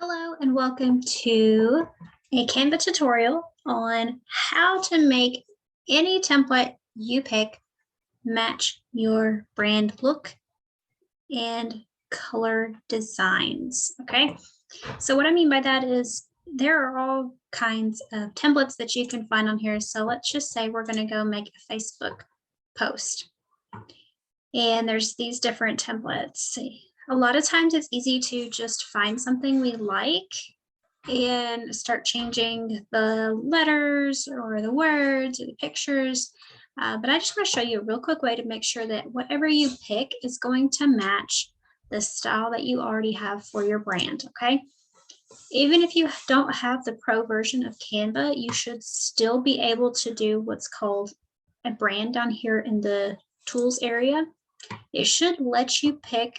Hello and welcome to a Canva tutorial on how to make any template you pick match your brand look and color designs. Okay, so what I mean by that is there are all kinds of templates that you can find on here. So let's just say we're going to go make a Facebook post. And there's these different templates. A lot of times it's easy to just find something we like and start changing the letters or the words or the pictures. But I just want to show you a real quick way to make sure that whatever you pick is going to match the style that you already have for your brand, okay? Even if you don't have the pro version of Canva, you should still be able to do what's called a brand down here in the tools area. It should let you pick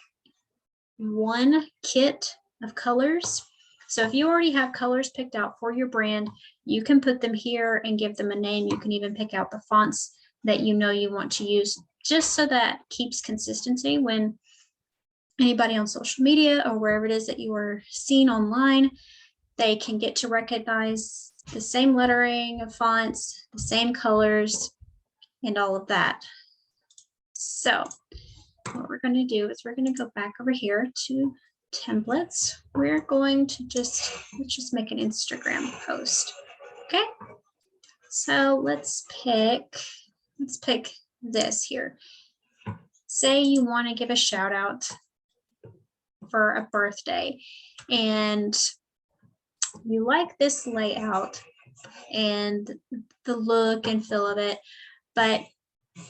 one kit of colors. So if you already have colors picked out for your brand, you can put them here and give them a name. You can even pick out the fonts that you know you want to use, just so that keeps consistency when anybody on social media or wherever it is that you are seen online, they can get to recognize the same lettering of fonts, the same colors, and all of that. So what we're going to do is we're going to go back over here to templates. We're going to let's just make an Instagram post. Okay. So let's pick this here. Say you want to give a shout out for a birthday and you like this layout and the look and feel of it, but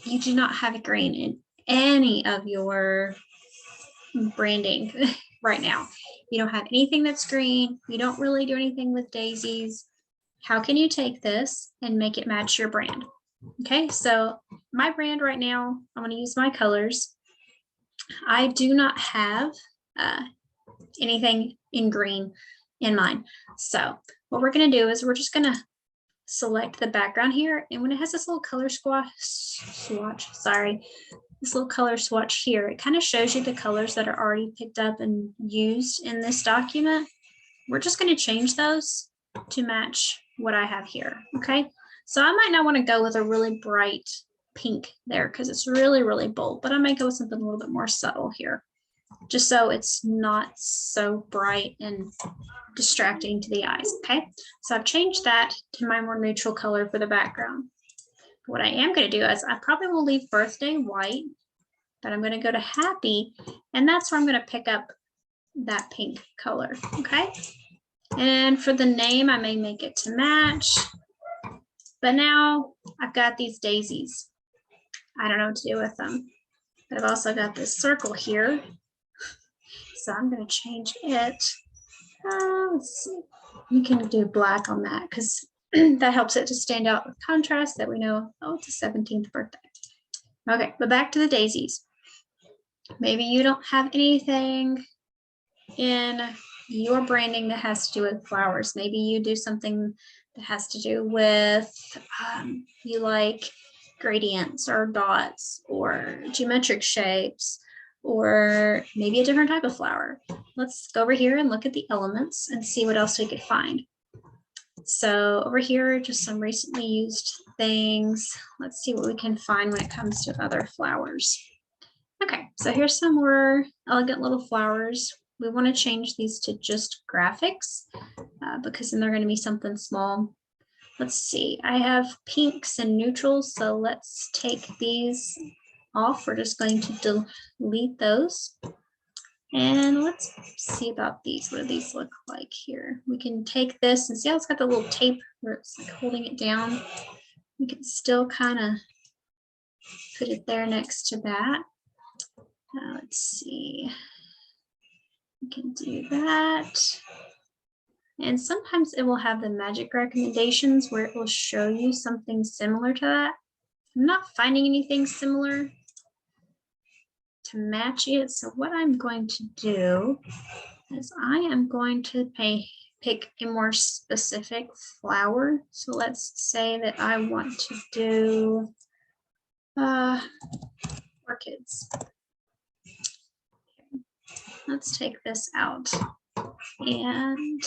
you do not have green in any of your branding right now. You don't have anything that's green. You don't really do anything with daisies. How can you take this and make it match your brand? Okay, so my brand right now, I'm going to use my colors. I do not have anything in green in mine. So what we're going to do is we're just going to select the background here. And when it has this little color swatch, this little color swatch here, it kind of shows you the colors that are already picked up and used in this document. We're just going to change those to match what I have here. Okay, so I might not want to go with a really bright pink there because it's really, really bold, but I might go with something a little bit more subtle here, just so it's not so bright and distracting to the eyes. Okay, so I've changed that to my more neutral color for the background. What I am going to do is I probably will leave birthday white, but I'm going to go to happy, and that's where I'm going to pick up that pink color. Okay, and for the name, I may make it to match, but now I've got these daisies. I don't know what to do with them, but I've also got this circle here, so I'm going to change it. Let's see, you can do black on that because that helps it to stand out with contrast that we know, oh, it's a 17th birthday. Okay, but back to the daisies. Maybe you don't have anything in your branding that has to do with flowers. Maybe you do something that has to do with, you like gradients or dots or geometric shapes, or maybe a different type of flower. Let's go over here and look at the elements and see what else we could find. So over here, just some recently used things. Let's see what we can find when it comes to other flowers. Okay, so here's some more elegant little flowers. We want to change these to just graphics because then they're going to be something small. Let's see, I have pinks and neutrals, so let's take these off. We're just going to delete those. And let's see about these. What do these look like here? We can take this and see how it's got the little tape where it's like holding it down. We can still kind of put it there next to that. Let's see. We can do that. And sometimes it will have the magic recommendations where it will show you something similar to that. I'm not finding anything similar to match it. So what I'm going to do is I am going to pick a more specific flower. So let's say that I want to do orchids. Let's take this out. And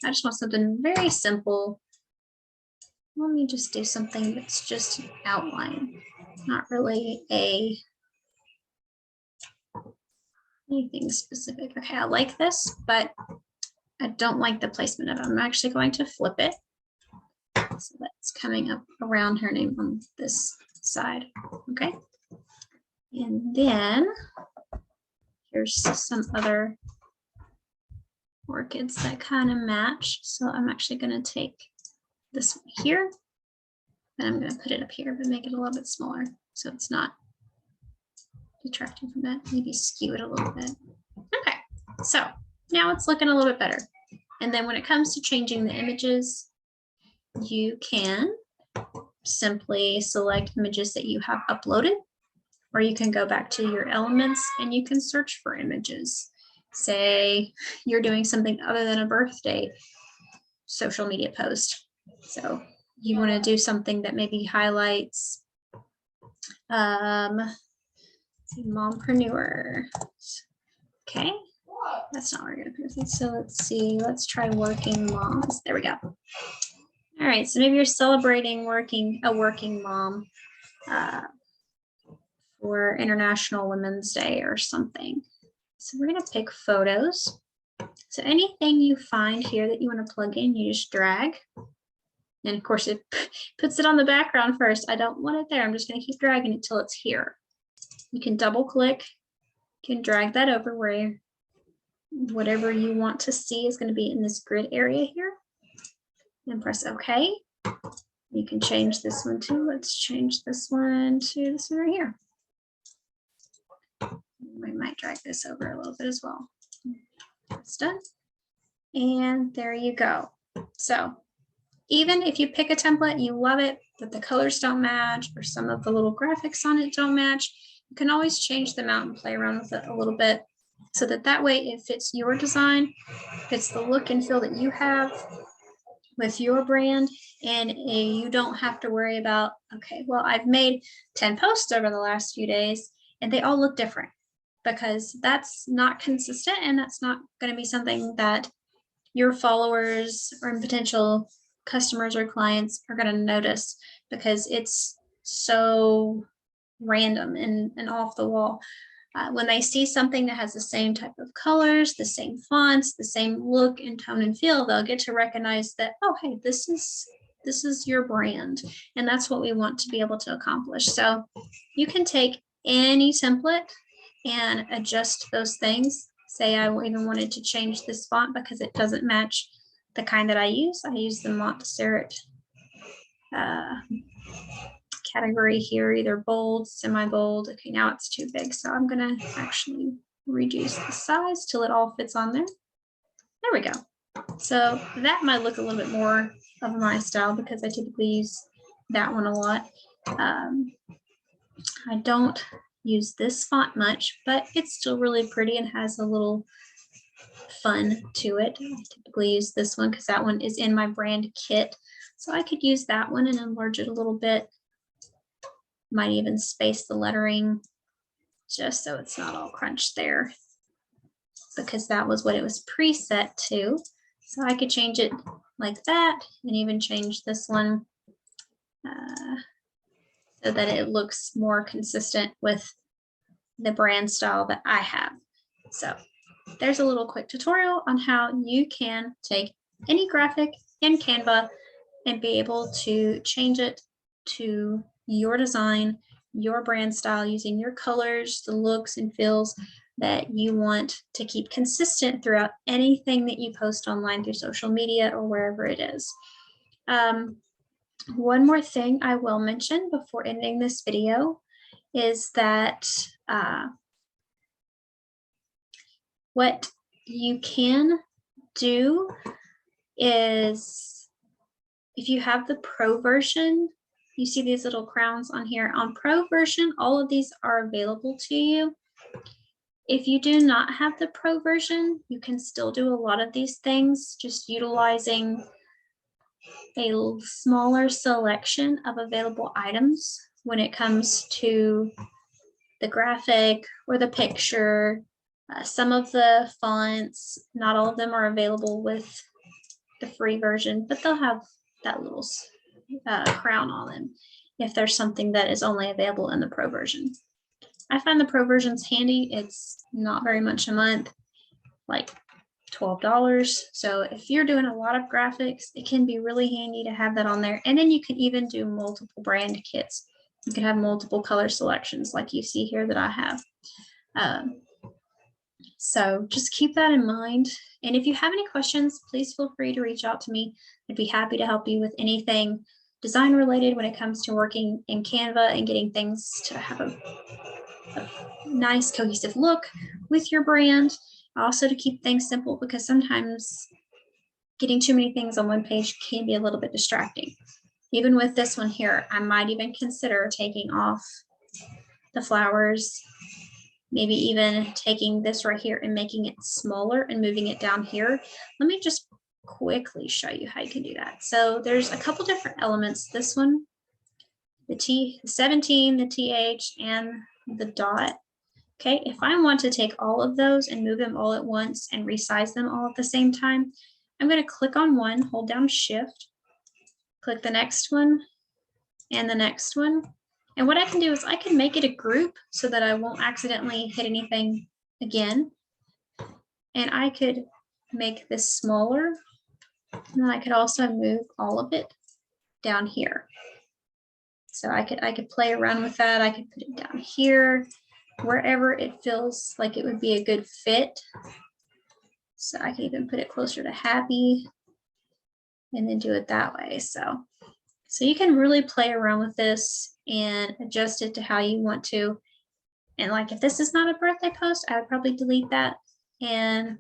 I just want something very simple. Let me just do something that's just an outline, not really anything specific. Okay, I like this, but I don't like the placement of it. I'm actually going to flip it. So that's coming up around her name on this side. Okay. And then here's some other orchids that kind of match. So I'm actually going to take this one here, and I'm going to put it up here, but make it a little bit smaller so it's not detracting from that. Maybe skew it a little bit. Okay, so now it's looking a little bit better. And then when it comes to changing the images, you can simply select images that you have uploaded, or you can go back to your elements and you can search for images. Say you're doing something other than a birthday social media post. So you want to do something that maybe highlights mompreneur. Okay, that's not where we're going to put it. So let's see, let's try working moms. There we go. All right, so maybe you're celebrating a working mom for International Women's Day or something. So we're going to pick photos. So anything you find here that you want to plug in, you just drag. And of course, it puts it on the background first. I don't want it there. I'm just going to keep dragging it till it's here. You can double click, you can drag that over where whatever you want to see is going to be in this grid area here. And press OK. You can change this one too. Let's change this one to this one right here. We might drag this over a little bit as well. That's done. And there you go. So even if you pick a template, you love it, but the colors don't match or some of the little graphics on it don't match, you can always change them out and play around with it a little bit so that way it fits your design, fits the look and feel that you have with your brand, and you don't have to worry about, okay, well, I've made 10 posts over the last few days and they all look different, because that's not consistent and that's not going to be something that your followers or potential customers or clients are going to notice, because it's so random and off the wall. When they see something that has the same type of colors, the same fonts, the same look and tone and feel, they'll get to recognize that, oh, hey, this is your brand. And that's what we want to be able to accomplish. So you can take any template and adjust those things. Say I even wanted to change this font because it doesn't match the kind that I use. I use the Montserrat category here, either bold, semi-bold. Okay, now it's too big, so I'm gonna actually reduce the size till it all fits on there. There we go. So that might look a little bit more of my style because I typically use that one a lot. I don't use this font much, but it's still really pretty and has a little fun to it. I typically use this one because that one is in my brand kit. So I could use that one and enlarge it a little bit. Might even space the lettering just so it's not all crunched there, because that was what it was preset to. So I could change it like that and even change this one so that it looks more consistent with the brand style that I have. So there's a little quick tutorial on how you can take any graphic in Canva and be able to change it to your design, your brand style, using your colors, the looks and feels that you want to keep consistent throughout anything that you post online through social media or wherever it is. One more thing I will mention before ending this video is that what you can do is, if you have the Pro version, you see these little crowns on here. On Pro version, all of these are available to you. If you do not have the Pro version, you can still do a lot of these things, just utilizing a smaller selection of available items when it comes to the graphic or the picture Some of the fonts, not all of them are available with the free version, but they'll have that little crown on them if there's something that is only available in the pro version. I find the pro version's handy. It's not very much a month, like $12. So if you're doing a lot of graphics, it can be really handy to have that on there. And then you can even do multiple brand kits. You can have multiple color selections like you see here that I have. So just keep that in mind. And if you have any questions, please feel free to reach out to me. I'd be happy to help you with anything design related when it comes to working in Canva and getting things to have a nice cohesive look with your brand. Also to keep things simple, because sometimes getting too many things on one page can be a little bit distracting. Even with this one here, I might even consider taking off the flowers, maybe even taking this right here and making it smaller and moving it down here. Let me just quickly show you how you can do that. So there's a couple different elements. This one, the 17, the TH, and the dot. Okay, if I want to take all of those and move them all at once and resize them all at the same time, I'm going to click on one, hold down Shift, click the next one and the next one. And what I can do is I can make it a group so that I won't accidentally hit anything again. And I could make this smaller. And then I could also move all of it down here. So I could play around with that. I could put it down here, wherever it feels like it would be a good fit. So I can even put it closer to happy and then do it that way. So you can really play around with this and adjust it to how you want to. And like if this is not a birthday post, I would probably delete that and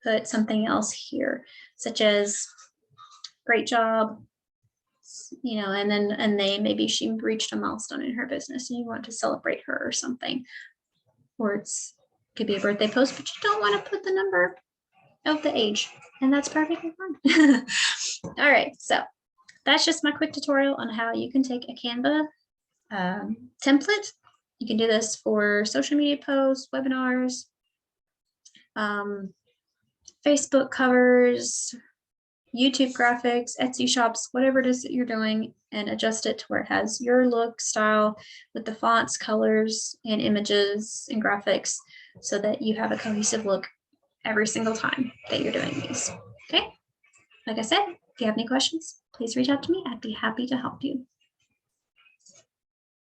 put something else here, such as great job, you know, and then maybe she reached a milestone in her business and you want to celebrate her or something. Or it could be a birthday post, but you don't want to put the number of the age, and that's perfectly fine. All right, so that's just my quick tutorial on how you can take a Canva template. You can do this for social media posts, webinars, Facebook covers, YouTube graphics, Etsy shops, whatever it is that you're doing, and adjust it to where it has your look, style, with the fonts, colors, and images and graphics, so that you have a cohesive look every single time that you're doing these. Okay, like I said, if you have any questions, please reach out to me. I'd be happy to help you.